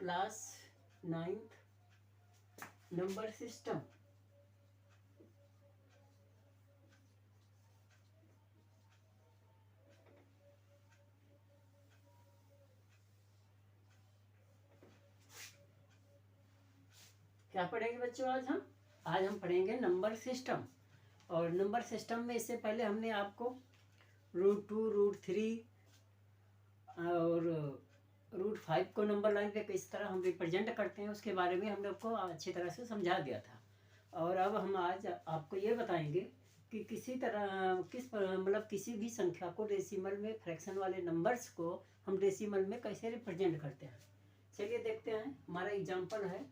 Class 9th number system. क्या पढ़ेंगे बच्चों आज हम पढ़ेंगे नंबर सिस्टम। और नंबर सिस्टम में इससे पहले हमने आपको √2 √3 और √5 को नंबर लाइन पे किस तरह हम रिप्रेजेंट करते हैं उसके बारे में हमने आपको अच्छी तरह से समझा दिया था। और अब हम आज आपको ये बताएंगे कि किसी भी संख्या को डेसिमल में, फ्रैक्शन वाले नंबर्स को हम डेसिमल में कैसे रिप्रेजेंट करते हैं। चलिए देखते हैं। हमारा एग्जाम्पल है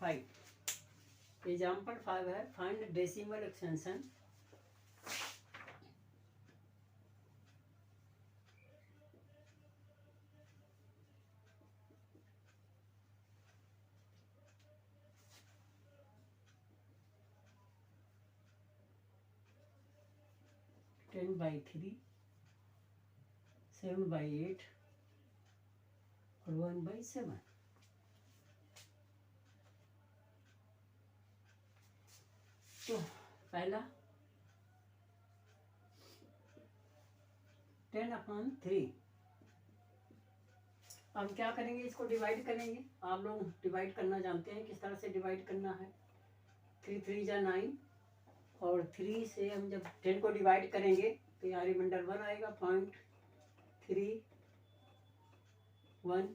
5। एग्जाम्पल 5 है, find decimal extension ten by 3, 7 by 8 और 1 बाई 7। तो पहला 10/3। हम क्या करेंगे, इसको डिवाइड करेंगे। आप लोग डिवाइड करना जानते हैं, किस तरह से डिवाइड करना है। 3 3 जा 9 और 3 से हम जब 10 को डिवाइड करेंगे तो यहाँ रिमाइंडर 1 आएगा। 0.3 1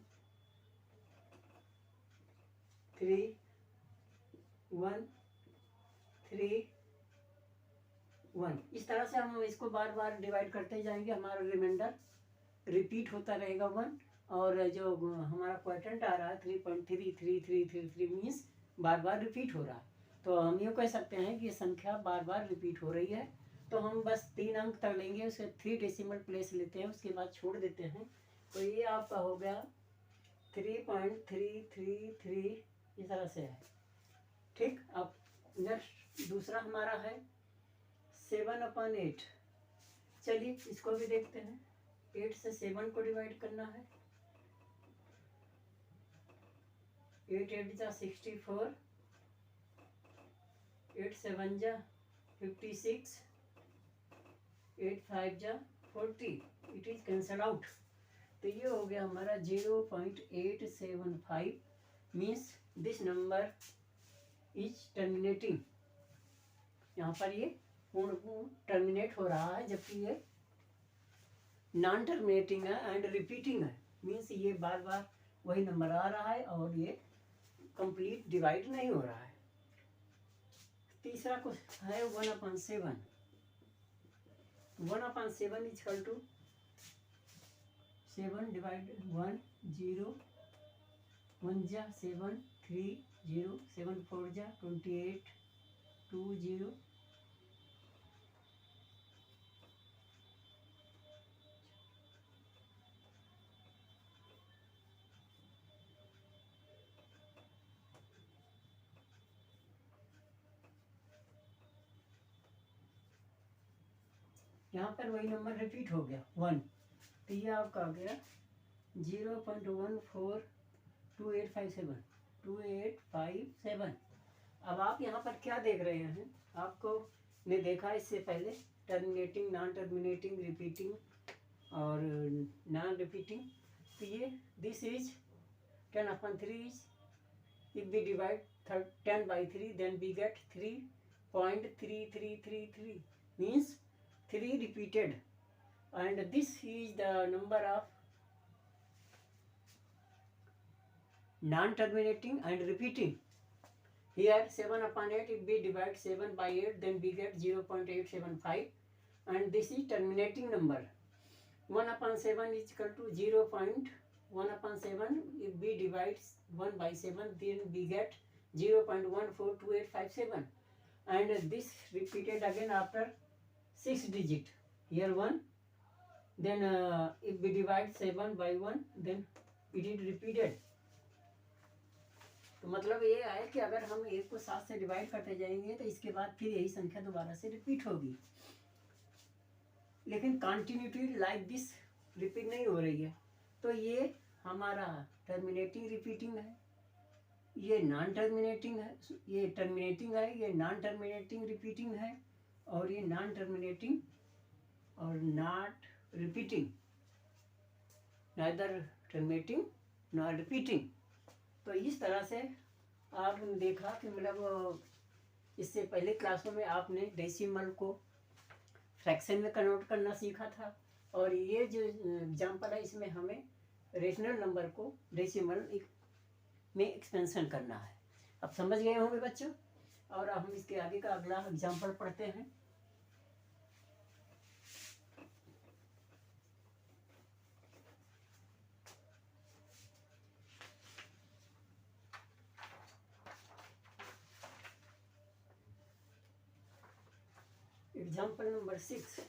3 1 3 1। इस तरह से हम इसको बार बार डिवाइड करते जाएंगे। हमारा रिमाइंडर रिपीट होता रहेगा 1। और जो हमारा क्वाड्रेंट आ रहा है 3.33333 मीन्स बार बार रिपीट हो रहा है। तो हम यूँ कह सकते हैं कि संख्या बार बार रिपीट हो रही है। तो हम बस 3 अंक तक लेंगे, उसे 3 डेसिमल प्लेस लेते हैं, उसके बाद छोड़ देते हैं। तो ये आपका हो गया 3.333 इस तरह से है। ठीक। अब नेक्स्ट दूसरा हमारा है 7/8। चलिए इसको भी देखते हैं। 8 से 7 को डिवाइड करना है। 8 8 जा 64, 8 7 जा 56, 8 5 जा 40। It is cancel out. तो ये हो गया हमारा 0.875 means this number is terminating. यहाँ पर ये पूर्ण टर्मिनेट हो रहा है, जबकि ये नॉन टर्मिनेटिंग है एंड रिपीटिंग है। मीन्स ये बार बार वही नंबर आ रहा है और ये कंप्लीट डिवाइड नहीं हो रहा है। तीसरा कुछ है 1/7। 1/7 इज इक्वल टू 7 डिवाइड 1 0 1 जा 7 3 0 7 4 जा 28 2 0 यहाँ पर वही नंबर रिपीट हो गया 1। तो ये आपका आ गया 0.142857। अब आप यहाँ पर क्या देख रहे हैं, आपको ने देखा इससे पहले टर्मिनेटिंग, नॉन टर्मिनेटिंग, रिपीटिंग और नॉन रिपीटिंग। तो ये this is 10/3 if we divide 10 by 3 then we get 3.3333 means 3 repeated, and this is the number of non-terminating and repeating. Here 7/8 if we divide 7 by 8 then we get 0.875 and this is terminating number. 1/7 is equal to 0.1/7 if we divide 1 by 7 then we get 0.142857 and this repeated again after 6 digit. Here 1, then if we divide 7 by 1 then it is repeated. तो तो मतलब ये है कि अगर हम 1 को 7 से डिवाइड करते जाएंगे तो इसके बाद फिर यही संख्या दोबारा से रिपीट होगी, लेकिन कंटिन्यूटी लाइक दिस रिपीट नहीं हो रही है। तो ये हमारा टर्मिनेटिंग रिपीटिंग है, ये नॉन टर्मिनेटिंग है, ये टर्मिनेटिंग है, ये नॉन टर्मिनेटिंग रिपीटिंग है, और ये नॉन टर्मिनेटिंग और not repeating, neither terminating not repeating. तो इस तरह से आपने देखा कि मतलब इससे पहले क्लासों में आपने डेसिमल को फ्रैक्शन में कन्वर्ट करना सीखा था, और ये जो एग्जाम्पल है इसमें हमें रेशनल नंबर को डेसिमल में एक्सपेंशन करना है। अब समझ गए होंगे बच्चों, और अब हम इसके आगे का अगला एग्जाम्पल पढ़ते हैं। Example number 6।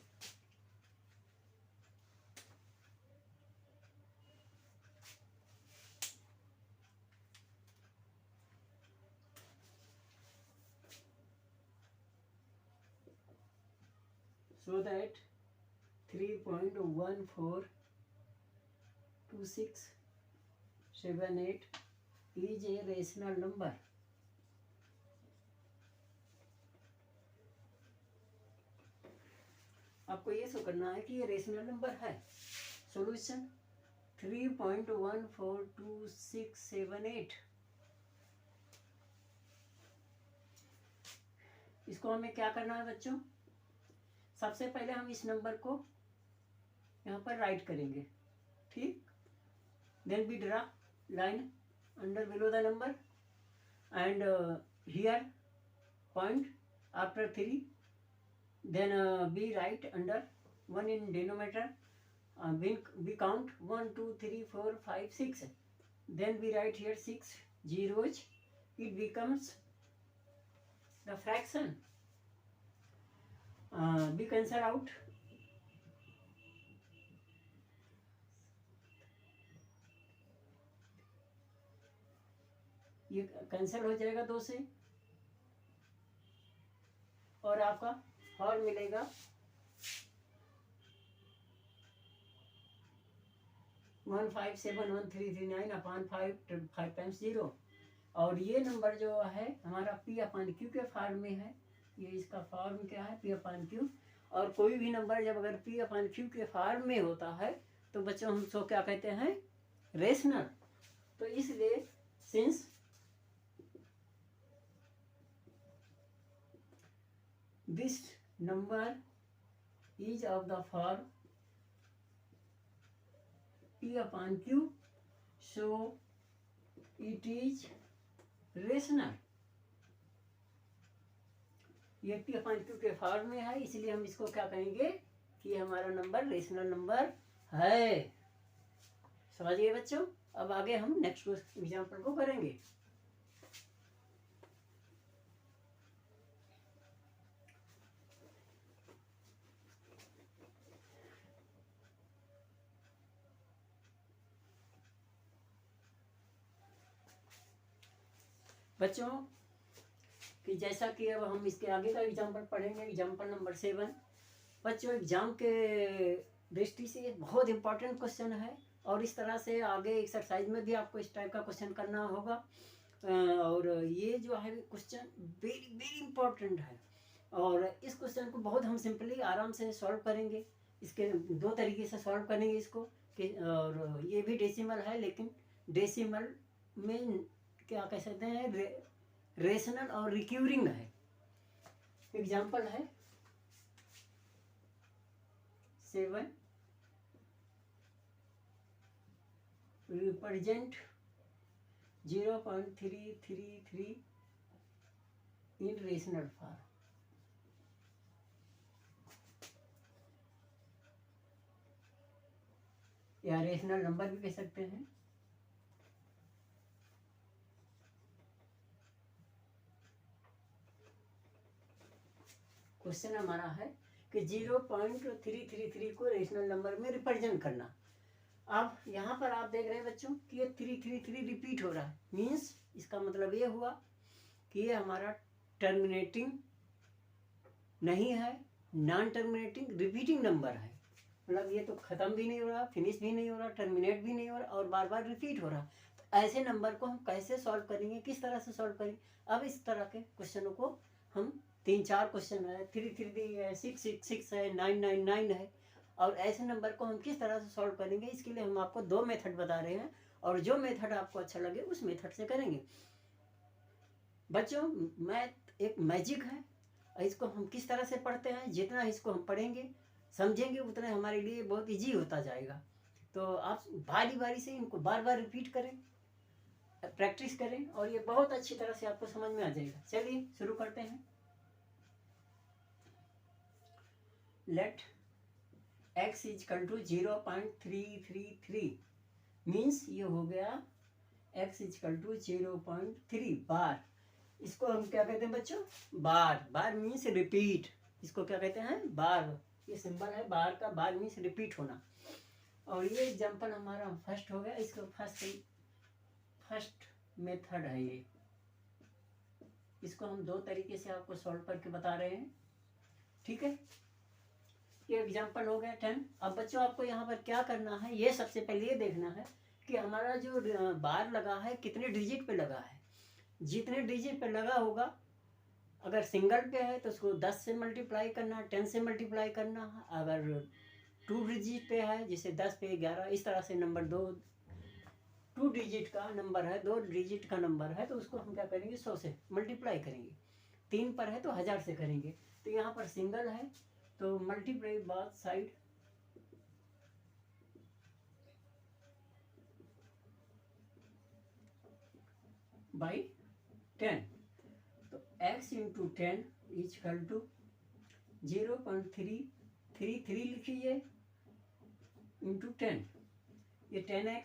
So that 3.142678 is a rational number. आपको ये शो करना है कि ये रेशनल नंबर है। सॉल्यूशन 3.142678। इसको हमें क्या करना है बच्चों, सबसे पहले हम इस नंबर को यहाँ पर राइट करेंगे, ठीक। Then we draw line under below the number and here point after 3, then we write under 1 in denominator, we count 1 2 3 4 5 6, then we write here 6 zeros, it becomes the fraction, we cancel out, ये cancel हो जाएगा 2 से, और आपका और मिलेगा 1571339 upon 5 times 0। और ये नंबर जो है हमारा पी अपॉन क्यू के फॉर्म में है, ये इसका फॉर्म क्या है, पी अपॉन क्यू। और कोई भी नंबर जब अगर पी अपॉन क्यू के फॉर्म में होता है तो बच्चों हम उसको क्या कहते हैं, रेशनल। तो इसलिए since this number is of the form P upon Q, so it is rational। ये P upon Q के फॉर्म में है, इसलिए हम इसको क्या कहेंगे कि हमारा नंबर रेशनल नंबर है। समझ गए बच्चों। अब आगे हम नेक्स्ट एग्जाम्पल को करेंगे। बच्चों कि जैसा कि अब हम इसके आगे का एग्जाम्पल पढ़ेंगे, एग्जाम्पल नंबर 7। बच्चों एग्जाम के दृष्टि से ये बहुत इंपॉर्टेंट क्वेश्चन है, और इस तरह से आगे एक्सरसाइज में भी आपको इस टाइप का क्वेश्चन करना होगा। और ये जो है क्वेश्चन वेरी वेरी इंपॉर्टेंट है, और इस क्वेश्चन को बहुत हम सिंपली आराम से सॉल्व करेंगे। इसके 2 तरीके से सॉल्व करेंगे इसको कि, और ये भी डेसिमल है, लेकिन डेसिमल में क्या कह सकते हैं, रेशनल और रिक्यूरिंग है। एग्जाम्पल है 7, रिप्रेजेंट 0.333 इन रेशनल फॉर्म। या रेशनल नंबर भी कह सकते हैं। क्वेश्चन हमारा है कि 0.333 को रेशनल नंबर में रिप्रेजेंट करना। अब यहाँ पर आप देख रहे हैं बच्चों कि ये 3 रिपीट हो रहा है, मीन्स इसका मतलब ये हुआ कि ये हमारा टर्मिनेटिंग नहीं है, नॉन टर्मिनेटिंग रिपीटिंग नंबर है। मतलब ये तो ख़त्म भी नहीं हो रहा, फिनिश भी नहीं हो रहा, टर्मिनेट भी नहीं हो रहा और बार बार रिपीट हो रहा। तो ऐसे नंबर को हम कैसे सॉल्व करेंगे, किस तरह से सॉल्व करेंगे? अब इस तरह के क्वेश्चनों को हम 3-4 क्वेश्चन है, 3 है, 6 है, 9 है, और ऐसे नंबर को हम किस तरह से सॉल्व करेंगे, इसके लिए हम आपको 2 मेथड बता रहे हैं और जो मेथड आपको अच्छा लगे उस मेथड से करेंगे। बच्चों, मैथ एक मैजिक है, इसको हम किस तरह से पढ़ते हैं, जितना इसको हम पढ़ेंगे समझेंगे उतना हमारे लिए बहुत ईजी होता जाएगा। तो आप बारी बारी से इनको बार बार रिपीट करें, प्रैक्टिस करें और ये बहुत अच्छी तरह से आपको समझ में आ जाएगा। चलिए शुरू करते हैं। Let x equal to 0.333 means ये हो गया x इक्वल टू 0.3 बार। इसको हम क्या कहते हैं बच्चों? बार। बार मीन्स रिपीट। इसको क्या कहते हैं? बार। ये सिंबल है बार का, बार मीन्स रिपीट होना। और ये एग्जाम्पल हमारा फर्स्ट हो गया। इसको फर्स्ट मेथड है ये। इसको हम 2 तरीके से आपको सॉल्व करके बता रहे हैं, ठीक है। ये एग्जाम्पल हो गया 10। अब बच्चों आपको यहाँ पर क्या करना है, ये सबसे पहले ये देखना है कि हमारा जो बार लगा है कितने डिजिट पे लगा है। जितने डिजिट पे लगा होगा, अगर सिंगल पे है तो उसको 10 से मल्टीप्लाई करना, 10 से मल्टीप्लाई करना। अगर 2 डिजिट पे है, जैसे 10 पे 11, इस तरह से नंबर 2 डिजिट का नंबर है, 2 डिजिट का नंबर है, तो उसको हम क्या करेंगे? 100 से मल्टीप्लाई करेंगे। 3 पर है तो 1000 से करेंगे। तो यहाँ पर सिंगल है तो मल्टीप्लाई बोथ साइड बाई 10। तो x इंटू 10 इक्वल टू 0.333 लिखिए इंटू 10। ये 10x।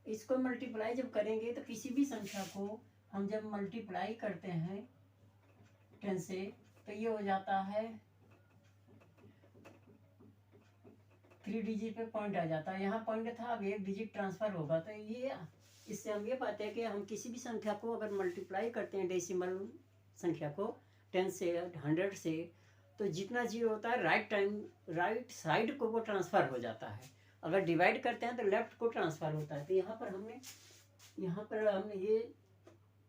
इसको मल्टीप्लाई जब करेंगे तो किसी भी संख्या को हम जब मल्टीप्लाई करते हैं 10 से तो ये हो जाता है 3 डिजिट पे पॉइंट आ जाता है। यहाँ पॉइंट था, अब 1 डिजिट ट्रांसफर होगा। तो ये इससे हम ये पाते हैं कि हम किसी भी संख्या को अगर मल्टीप्लाई करते हैं, डेसिमल संख्या को 10 से 100 से, तो जितना जीरो होता है राइट साइड को वो ट्रांसफ़र हो जाता है। अगर डिवाइड करते हैं तो लेफ्ट को ट्रांसफ़र होता है। तो यहाँ पर हमने ये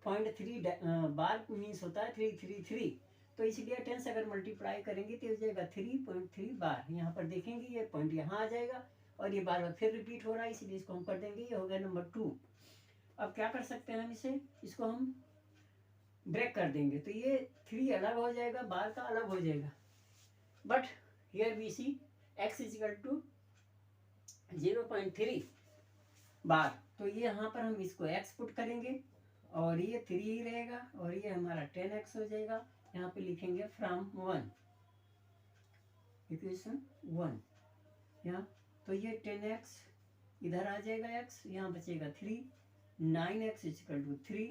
0.3 बार मीन्स होता है 333। तो इसलिए 10 से अगर मल्टीप्लाई करेंगे तो हो जाएगा 3.3 बार। यहाँ पर देखेंगे ये पॉइंट यहाँ आ जाएगा और ये बार बार फिर रिपीट हो रहा है, इसलिए इसको हम कर देंगे। ये हो गया नंबर 2। अब क्या कर सकते हैं हम इसको हम ब्रेक कर देंगे तो ये 3 अलग हो जाएगा, बार का अलग हो जाएगा। But here we see x equal to 0.3 bar. तो ये यहाँ पर हम इसको x पुट करेंगे और ये 3 ही रहेगा और ये हमारा 10x हो जाएगा। यहाँ पे लिखेंगे फ्रॉम 1, इक्वेशन 1 यहाँ। तो ये 10x इधर आ जाएगा, x यहाँ बचेगा 3, 9x equal to 3,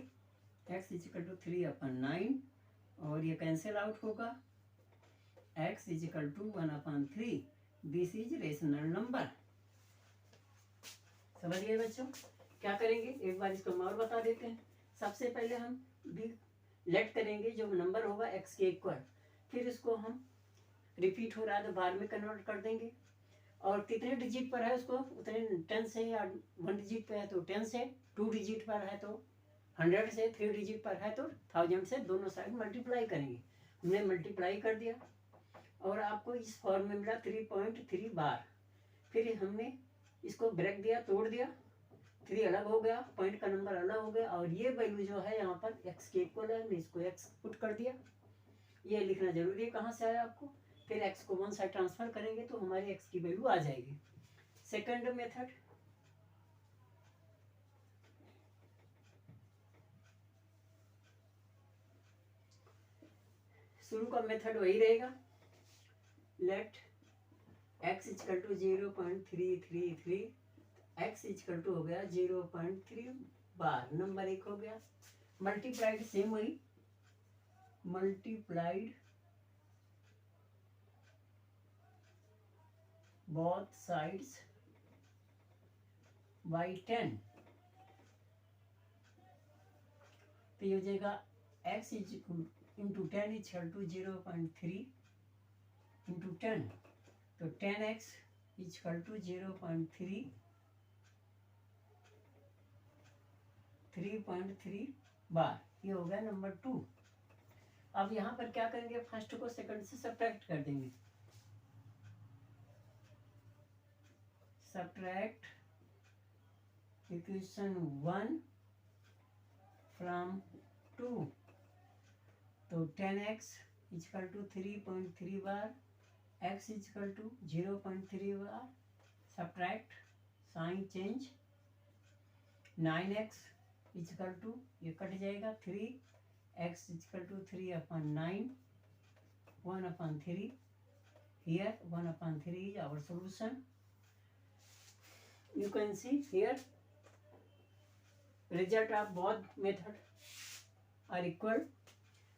x equal to 3/9 और ये कैंसिल आउट होगा। x equal to 1/3। This is rational number. समझ गए बच्चों? क्या करेंगे एक बार इसको हम और बता देते हैं। सबसे पहले हम लेट करेंगे जो नंबर होगा x के इक्वल, फिर इसको हम रिपीट हो रहा है तो बार में कन्वर्ट कर देंगे और कितने डिजिट पर है उसको उतने 10 से, या 1 डिजिट पर है तो 10 से, 2 डिजिट पर है तो 100 से, 3 डिजिट पर है तो 1000 से, दोनों साइड मल्टीप्लाई करेंगे। हमने मल्टीप्लाई कर दिया और आपको इस फॉर्म में मिला 3.3 बार। फिर हमने इसको ब्रेक दिया, तोड़ दिया, 3 अलग हो गया, पॉइंट का नंबर अलग हो गया और ये वैल्यू जो है यहाँ पर x के इक्वल है, हमने इसको x पुट कर दिया। ये लिखना जरूरी है कहाँ से आया आपको। फिर x को 1 साइड ट्रांसफर करेंगे तो हमारी x की वैल्यू आ जाएगी। सेकंड मेथड, शुरू का मेथड वही रहेगा। Let x equal to 0.333, x equal to हो गया 0.3 बार, नंबर 1 हो गया। मल्टीप्लाइड सेम वही, मल्टीप्लाइड बोथ साइड्स बाई 10, तो ये हो जाएगा x into 10 equal to 0.3 into 10, तो 10x इक्वल टू 3.3 बार। ये हो गया नंबर 2। अब यहाँ पर क्या करेंगे, फर्स्ट को सेकंड से सब्ट्रैक्ट कर देंगे। सब्ट्रैक्ट इक्वेशन 1 फ्रॉम 2, तो 10x equal to 3.3 bar, x equal to 0.3 bar, subtract sign change, 9x equal to, ये कट जाएगा, 3x equal to 3/9, 1/3, here 1/3 is our solution. You can see here result of both method are equal,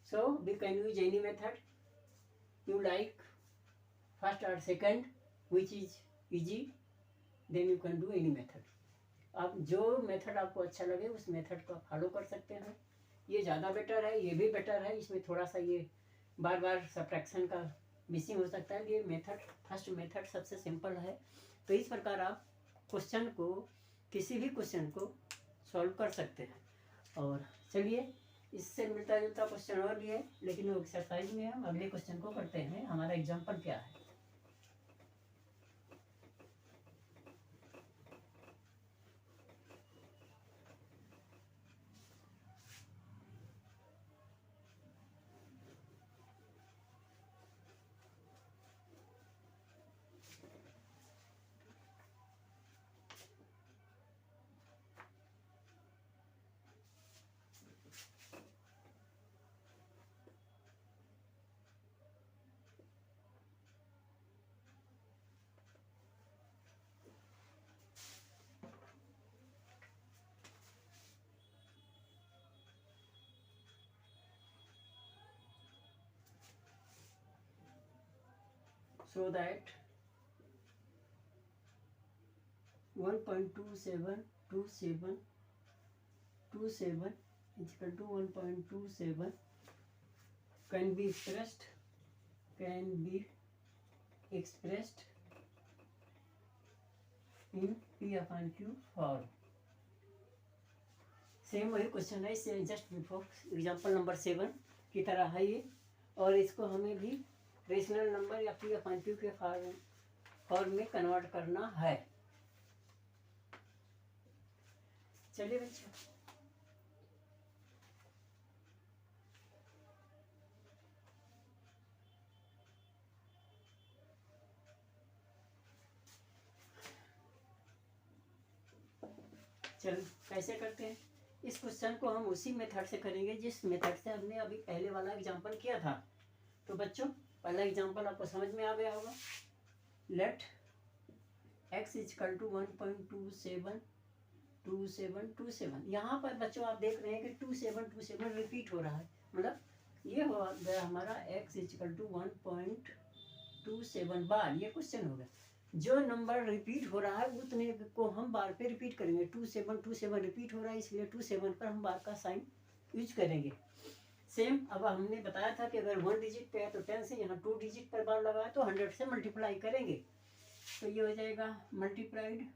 so we can use any method you like, first or second, which is easy, then you can do any method. आप जो method आपको अच्छा लगे उस method को follow कर सकते हैं। ये ज़्यादा बेटर है, ये भी बेटर है, इसमें थोड़ा सा ये बार बार सब्ट्रैक्शन का मिसिंग हो सकता है। ये मेथड, फर्स्ट मेथड सबसे सिंपल है। तो इस प्रकार आप क्वेश्चन को, किसी भी क्वेश्चन को सॉल्व कर सकते हैं। और चलिए, इससे मिलता जुलता क्वेश्चन और भी है, लेकिन वो एक्सरसाइज में हम अगले क्वेश्चन को करते हैं। हमारा एग्जाम्पल क्या है, so that 1.2727 is equal to 1.27 can be expressed in P/Q form। Same वही क्वेश्चन है, इससे जस्ट बिफोर एग्जाम्पल नंबर 7 की तरह है ये, और इसको हमें भी रेशनल नंबर या P/Q के फॉर्म में कन्वर्ट करना है। चलिए बच्चों, चलो कैसे करते हैं इस क्वेश्चन को। हम उसी मेथड से करेंगे जिस मेथड से हमने अभी पहले वाला एग्जाम्पल किया था। तो बच्चों, पहला एग्जाम्पल आपको समझ में आ गया होगा। Let x equal to 1.272727। यहाँ पर बच्चों आप देख रहे हैं कि 2727 रिपीट हो रहा है, मतलब ये हो गया हमारा x इक्वल टू 1.27 बार। ये क्वेश्चन हो गया। जो नंबर रिपीट हो रहा है उतने को हम बार पे रिपीट करेंगे। 2727 रिपीट हो रहा है, इसलिए 27 पर हम बार का साइन यूज करेंगे। सेम अब हमने बताया था कि अगर 1 डिजिट पे है तो 10 से, यहाँ 2 डिजिट पर बार लगा है तो 100 से मल्टीप्लाई करेंगे। तो ये हो जाएगा मल्टीप्लाइड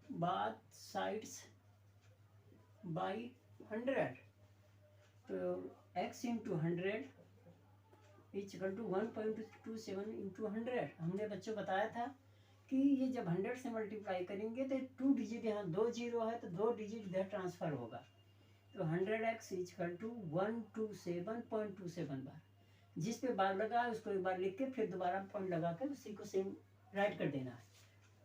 बाथ साइड्स बाई 100, तो x into 100 equal to 1.27 into 100। हमने बच्चों बताया था कि ये जब 100 से मल्टीप्लाई करेंगे तो 2 डिजिट, यहाँ 2 जीरो है तो 2 डिजिट इधर ट्रांसफ़र होगा। तो 100x इक्वल टू 127.27 बार। जिस पे बार लगा है उसको एक बार लिख के फिर दोबारा पॉइंट लगा कर उसी को सेम राइट कर देना है।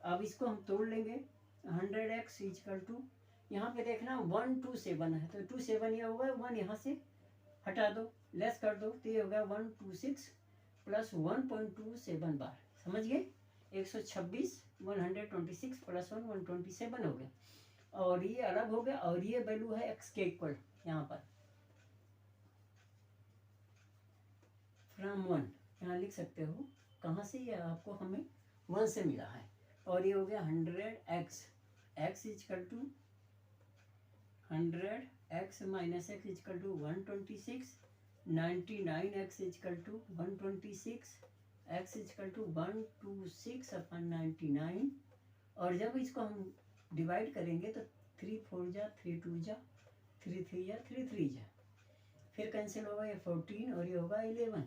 अब इसको हम तोड़ लेंगे। 100x इक्वल टू, यहाँ पे देखना 127 है तो 27 ये होगा, 1 यहाँ से हटा दो, लेस कर दो, तो ये होगा 126 प्लस 1.27 बार। समझ गए? 126 126 प्लस 1 127 हो गया, और ये अलग हो गया, और ये वैल्यू है x के इक्वल। यहाँ पर फ्रॉम 1 यहाँ लिख सकते हो कहाँ से, ये आपको हमें 1 से मिला है। और ये हो गया 100x, x equal to 100x minus x equal to 126, 99x equal to 126, x equal to 126 upon 99। और जब इसको हम डिवाइड करेंगे तो 3 4 जा 3 2 जा 3 3 जा 3 3 जा, फिर कैंसिल होगा ये 14 और ये होगा 11।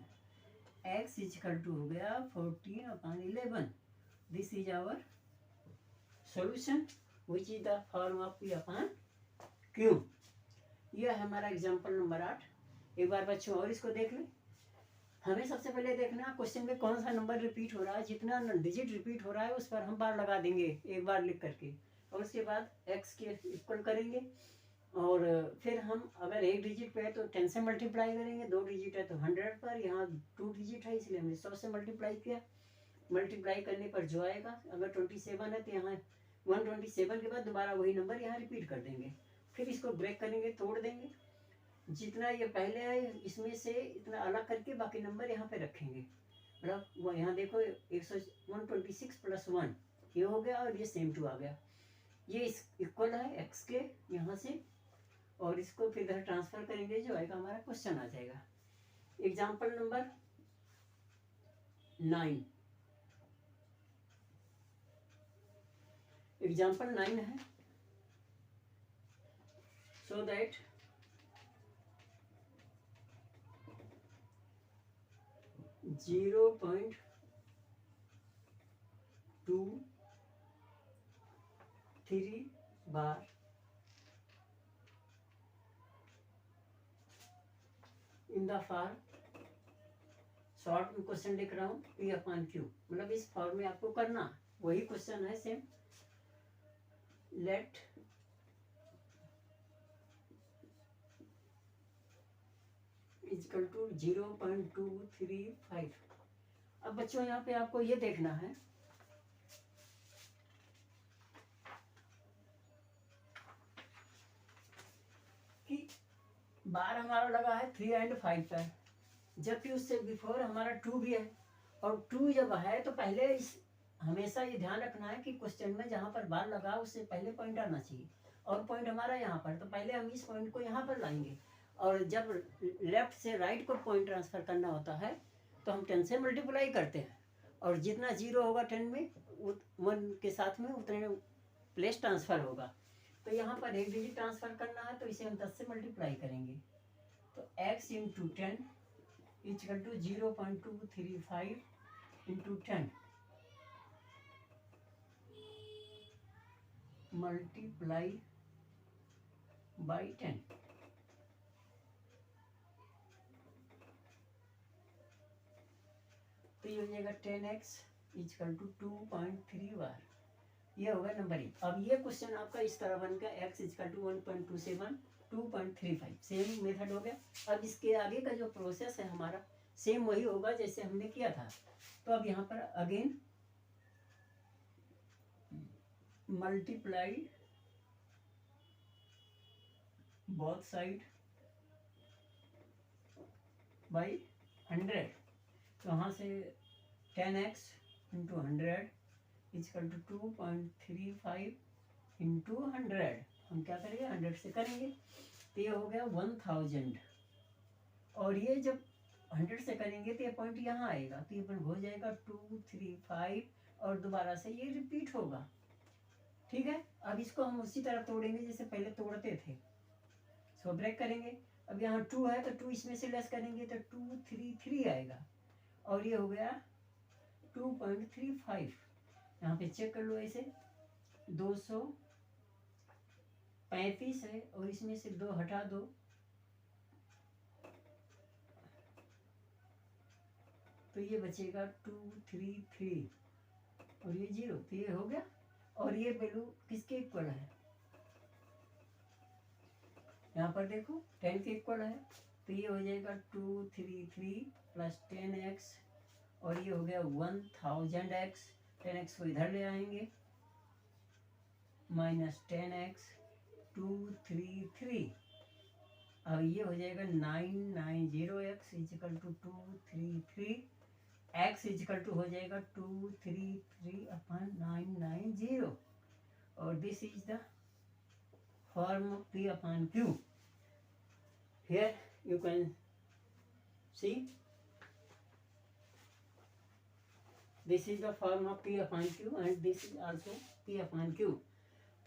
x इजकल टू हो गया 14 upon 11। This is our solution which is the form of p upon q। यह है हमारा एग्जाम्पल नंबर 8। एक बार बच्चों और इसको देख लें। हमें सबसे पहले देखना क्वेश्चन में कौन सा नंबर रिपीट हो रहा है। जितना डिजिट रिपीट हो रहा है उस पर हम बार लगा देंगे एक बार लिख करके, और उसके बाद x के इक्वल करेंगे। और फिर हम अगर एक डिजिट पे है तो 10 से मल्टीप्लाई करेंगे, 2 डिजिट है तो 100 पर, यहाँ 2 डिजिट है इसलिए हमने 100 से मल्टीप्लाई किया। मल्टीप्लाई करने पर जो आएगा, अगर 27 है तो यहाँ 127 के बाद दोबारा वही नंबर यहाँ रिपीट कर देंगे। फिर इसको ब्रेक करेंगे, तोड़ देंगे। जितना ये पहले है इसमें से इतना अलग करके बाकी नंबर यहाँ पे रखेंगे। मतलब वो यहाँ देखो 126 प्लस 1 ये हो गया और ये सेम टू आ गया। ये इस इक्वल है x के यहाँ से, और इसको फिर इधर ट्रांसफर करेंगे, जो आएगा हमारा क्वेश्चन आ जाएगा। Example number 9। एग्जाम्पल 9 है, so that 0.23 bar in the form, short में क्वेश्चन लिख रहा हूँ p अपॉन q, मतलब इस फॉर्म में आपको करना वही क्वेश्चन है सेम। Late is equal to 0.235। अब बच्चों यहाँ पे आपको ये देखना है कि बार हमारा लगा है 3 एंड 5 पर, जबकि उससे बिफोर हमारा 2 भी है। और 2 जब है तो पहले इस हमेशा ये ध्यान रखना है कि क्वेश्चन में जहाँ पर बार लगा उससे पहले पॉइंट आना चाहिए, और पॉइंट हमारा यहाँ पर, तो पहले हम इस पॉइंट को यहाँ पर लाएंगे। और जब लेफ्ट से राइट को पॉइंट ट्रांसफर करना होता है तो हम 10 से मल्टीप्लाई करते हैं, और जितना 0 होगा 10 में 1 के साथ में उतने प्लेस ट्रांसफर होगा। तो यहाँ पर एक डिजिट ट्रांसफर करना है तो इसे हम 10 से मल्टीप्लाई करेंगे। तो x into 10 equal to 0.235 into 10 multiply by 10। तो ये हो जाएगा 10x इजकल टू 2.3 बार। ये होगा नंबर 1। अब ये क्वेश्चन आपका इस तरह बन गया, x equal to 1.27 2.35, same method हो गया। अब इसके आगे का जो प्रोसेस है हमारा सेम वही होगा जैसे हमने किया था। तो अब यहाँ पर again multiply both side by 100। तो वहाँ से 10x into 100 is equal to 2.35 into 100। हम क्या करेंगे 100 से करेंगे तो ये हो गया 1000। और ये जब 100 से करेंगे तो ये पॉइंट यहाँ आएगा, तो ये पॉइंट हो जाएगा 235 और दोबारा से ये रिपीट होगा। ठीक है, अब इसको हम उसी तरह तोड़ेंगे जैसे पहले तोड़ते थे। सो ब्रेक करेंगे। अब यहाँ 2 है तो 2 इसमें से लेस करेंगे तो 233 आएगा, और ये हो गया 2.35। यहाँ पे चेक कर लो, ऐसे 235 है और इसमें से 2 हटा दो तो ये बचेगा 233 और ये 0, तो ये हो गया। और ये वैल्यू किसके इक्वल है, यहाँ पर देखो 10 के इक्वल है, तो ये हो जाएगा 233 प्लस 10x और ये हो गया 1000x। 10x को इधर ले आएंगे माइनस 10x 233। अब ये हो जाएगा 990x equal to 233 x equal to हो जाएगा 233/990 और this is the form of P/Q. Here you can see this is the form of P/Q and this is also P/Q.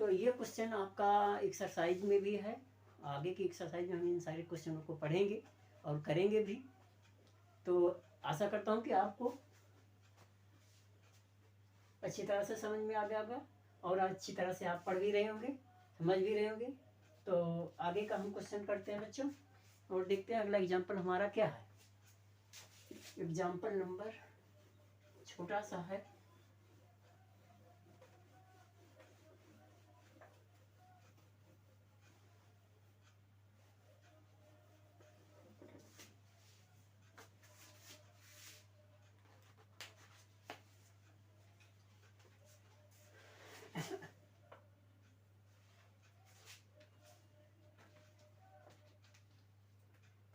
तो ये क्वेश्चन आपका एक्सरसाइज में भी है, आगे की एक्सरसाइज में हम इन सारे क्वेश्चनों को पढ़ेंगे और करेंगे भी। तो आशा करता हूँ कि आपको अच्छी तरह से समझ में आ गया होगा और अच्छी तरह से आप पढ़ भी रहे होंगे, समझ भी रहे होंगे। तो आगे का हम क्वेश्चन करते हैं बच्चों और देखते हैं अगला एग्जाम्पल हमारा क्या है। एग्जाम्पल नंबर छोटा सा है,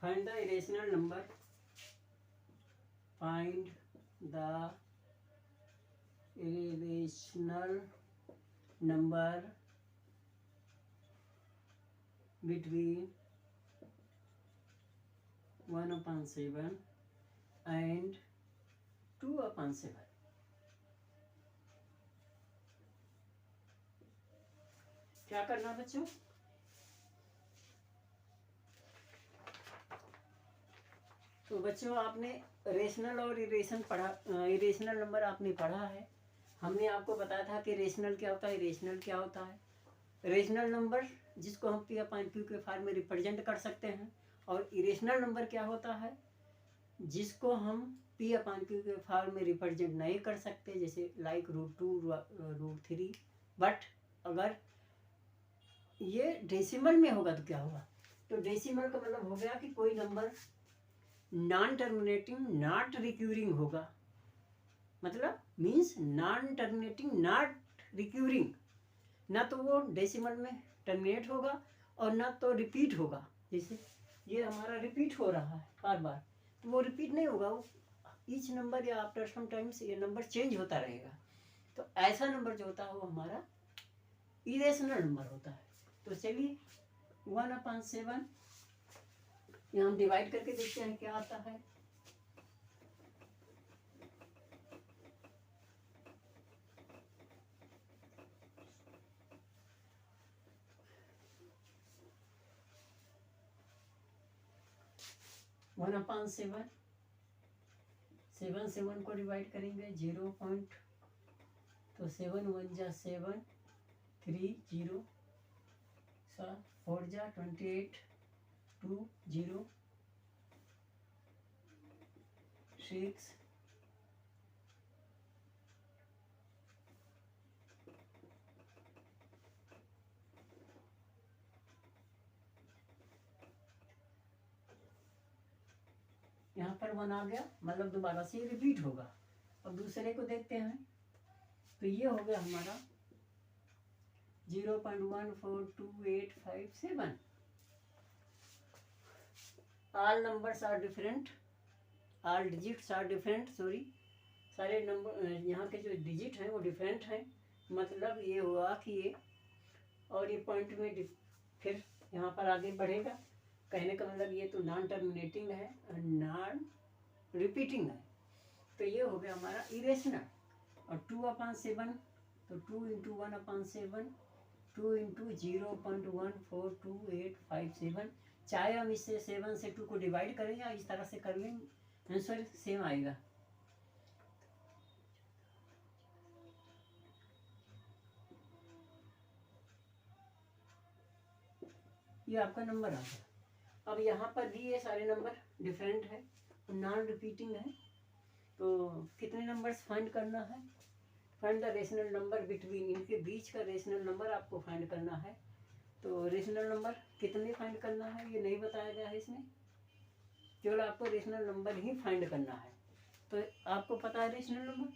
find the irrational number, find the irrational number between 1/7 and 2/7. क्या करना बच्चों, तो बच्चों आपने रेशनल और इरेशनल नंबर आपने पढ़ा है। हमने आपको बताया था कि रेशनल क्या होता है, इरेशनल क्या होता है। रेशनल नंबर जिसको हम P/Q के फॉर्म में रिप्रेजेंट कर सकते हैं और इरेशनल नंबर क्या होता है जिसको हम P/Q के फॉर्म में रिप्रेजेंट नहीं कर सकते, जैसे लाइक √2 √3। बट अगर ये डेसिमल में होगा तो क्या होगा, तो डेसिमल का मतलब हो गया कि कोई number non terminating not recurring होगा, मतलब means non terminating not recurring, ना तो वो डेसिमल में टर्मिनेट होगा और ना तो रिपीट होगा। जैसे ये हमारा रिपीट हो रहा है बार बार, तो वो रिपीट नहीं होगा, वो ईच नंबर या आफ्टर सम टाइम्स ये नंबर चेंज होता रहेगा। तो ऐसा नंबर जो होता है वो हमारा इरेशनल नंबर होता है। तो चलिए 1/7 यहाँ हम डिवाइड करके देखते हैं क्या आता है। वन अपॉन सेवन, 7 को डिवाइड करेंगे 0 पॉइंट, तो 7 1 जा 7, 3 0 4 जा 28, 2 0 6 यहाँ पर 1 आ गया, मतलब दोबारा से रिपीट होगा। अब दूसरे को देखते हैं, तो ये हो गया हमारा 0.142857। All numbers are different, all digits are different, sorry सारे नंबर यहाँ के जो डिजिट हैं वो डिफरेंट हैं। मतलब ये हुआ कि ये और ये पॉइंट में फिर यहाँ पर आगे बढ़ेगा। कहने का मतलब ये तो नॉन टर्मिनेटिंग है, नॉन रिपीटिंग है। तो ये हो गया हमारा इरेशनल। और 2/7, तो 2 × 1/7, 2 × 0.142857। चाहे हम इससे 7 से 2 को डिवाइड करें या इस तरह से कर लें, आंसर सेम आएगा। ये आपका नंबर आ गया। अब यहाँ पर भी ये सारे नंबर डिफरेंट है, नॉन रिपीटिंग है। तो कितने नंबर्स फाइंड करना है, find the rational number between, इनके बीच का रेशनल नंबर आपको फाइंड करना है। तो रेशनल नंबर कितने फाइंड करना है ये नहीं बताया गया है इसमें, केवल आपको रेशनल नंबर ही फाइंड करना है। तो आपको पता है रेशनल नंबर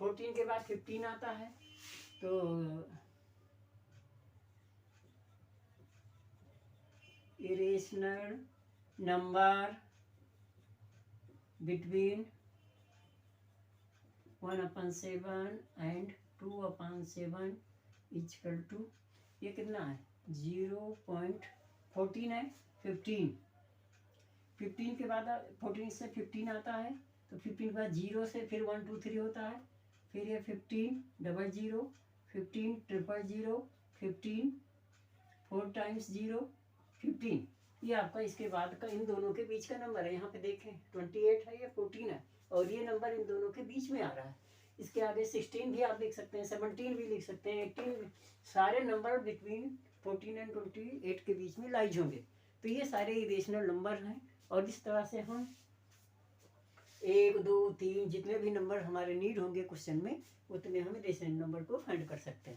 14 के बाद 15 आता है। तो irrational number between 1/7 and 2/7 equal to, ये कितना है 0.14 है। 15 के बाद 14 से 15 आता है, तो 15 के बाद 0 से फिर 1 2 3 होता है, फिर ये 15 00 15 000 15 4 टाइम्स 0 15, ये आपका इसके बाद का इन दोनों के बीच का नंबर है। यहाँ पे देखें 28 है या 14 है, और ये नंबर इन दोनों के बीच में आ रहा है। इसके आगे 16 भी आप लिख सकते हैं, 17 भी लिख सकते हैं, 18, सारे नंबर बिटवीन 14 एंड 28 के बीच में लाइज होंगे। तो ये सारे इरेशनल नंबर हैं, और इस तरह से हम 1 2 3 जितने भी नंबर हमारे नीड होंगे क्वेश्चन में, उतने हम इरेशनल नंबर को फाइंड कर सकते हैं।